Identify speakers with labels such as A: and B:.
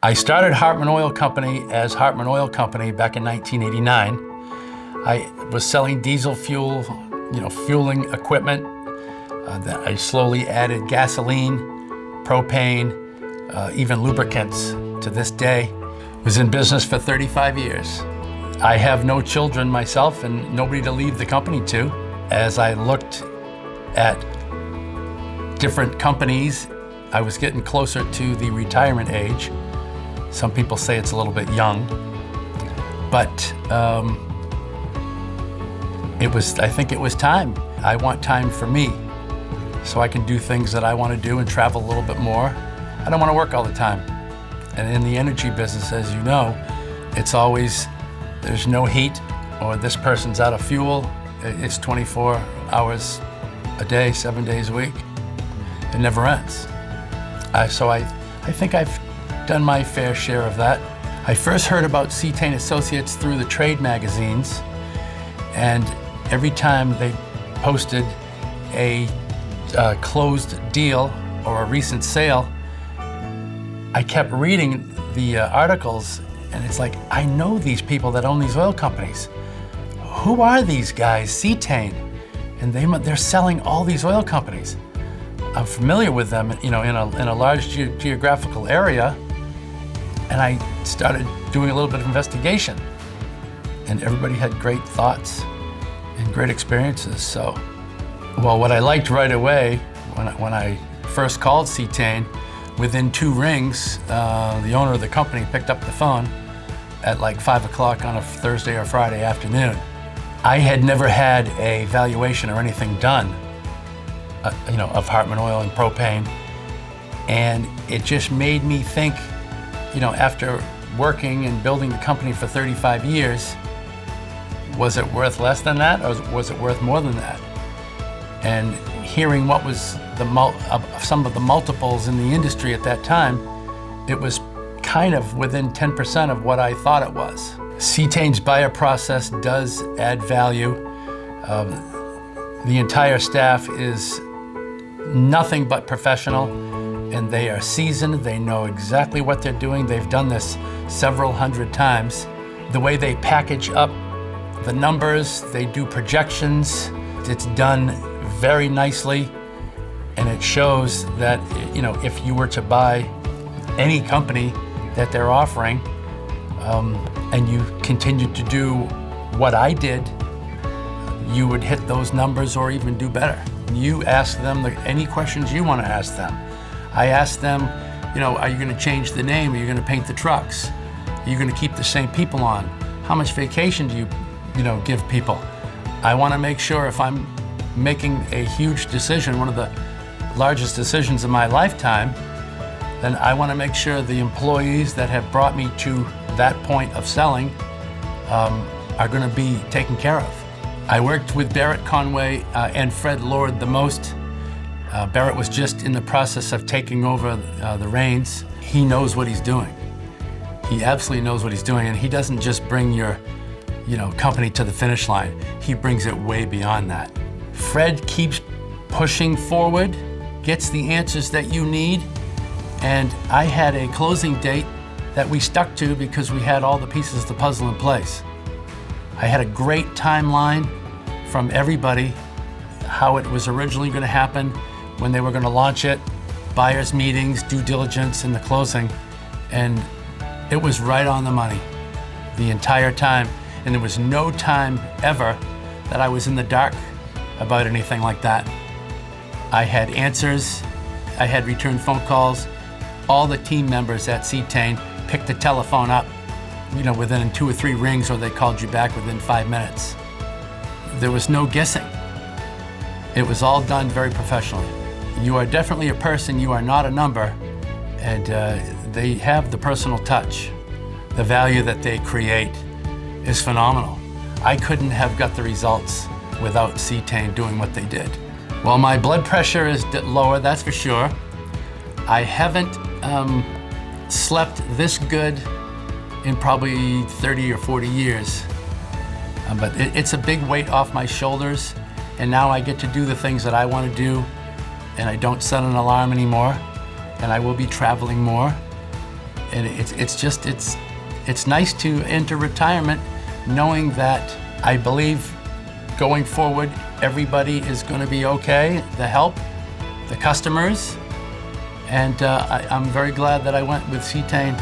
A: I started Hartmann Oil Company as Hartmann Oil Company back in 1989. I was selling diesel fuel, fueling equipment. I slowly added gasoline, propane, even lubricants to this day. Was in business for 35 years. I have no children myself and nobody to leave the company to. As I looked at different companies, I was getting closer to the retirement age. Some people say it's a little bit young, but I think it was time. I want time for me so I can do things that I want to do and travel a little bit more. I don't want to work all the time. And in the energy business, as you know, it's always, there's no heat or this person's out of fuel. It's 24 hours a day, 7 days a week. It never ends. So I think I've done my fair share of that. I first heard about Cetane Associates through the trade magazines, and every time they posted a closed deal or a recent sale, I kept reading the articles, and it's like, I know these people that own these oil companies. Who are these guys, Cetane? And they're selling all these oil companies. I'm familiar with them, in a large geographical area, and I started doing a little bit of investigation. And everybody had great thoughts and great experiences. So, well, what I liked right away when I first called Cetane, within 2 rings, the owner of the company picked up the phone at like 5 o'clock on a Thursday or Friday afternoon. I had never had a valuation or anything done, of Hartmann Oil and Propane. And it just made me think, after working and building the company for 35 years, was it worth less than that, or was it worth more than that? And hearing what was some of the multiples in the industry at that time, it was kind of within 10% of what I thought it was. Cetane's buyer process does add value. The entire staff is nothing but professional, and they are seasoned. They know exactly what they're doing. They've done this several hundred times. The way they package up the numbers, they do projections, it's done very nicely. And it shows that, if you were to buy any company that they're offering, and you continued to do what I did, you would hit those numbers or even do better. You ask them any questions you want to ask them. I ask them, are you going to change the name? Are you going to paint the trucks? Are you going to keep the same people on? How much vacation do you, give people? I want to make sure if I'm making a huge decision, one of the largest decisions of my lifetime, then I want to make sure the employees that have brought me to that point of selling are going to be taken care of. I worked with Barrett Conway and Fred Lord the most. Barrett was just in the process of taking over the reins. He knows what he's doing. He absolutely knows what he's doing, and he doesn't just bring your company to the finish line. He brings it way beyond that. Fred keeps pushing forward, gets the answers that you need, and I had a closing date that we stuck to because we had all the pieces of the puzzle in place. I had a great timeline from everybody, how it was originally going to happen, when they were going to launch it, buyers meetings, due diligence, and the closing, and it was right on the money the entire time. And there was no time ever that I was in the dark about anything like that. I had answers, I had returned phone calls. All the team members at Cetane picked the telephone up, within 2 or 3 rings, or they called you back within 5 minutes. There was no guessing. It was all done very professionally. You are definitely a person, you are not a number, and they have the personal touch. The value that they create is phenomenal. I couldn't have got the results without Cetane doing what they did. Well, my blood pressure is lower, that's for sure. I haven't slept this good in probably 30 or 40 years. But it's a big weight off my shoulders, and now I get to do the things that I want to do, and I don't set an alarm anymore, and I will be traveling more. And it's nice to enter retirement knowing that I believe going forward, everybody is going to be okay. The help, the customers, and I'm very glad that I went with Cetane.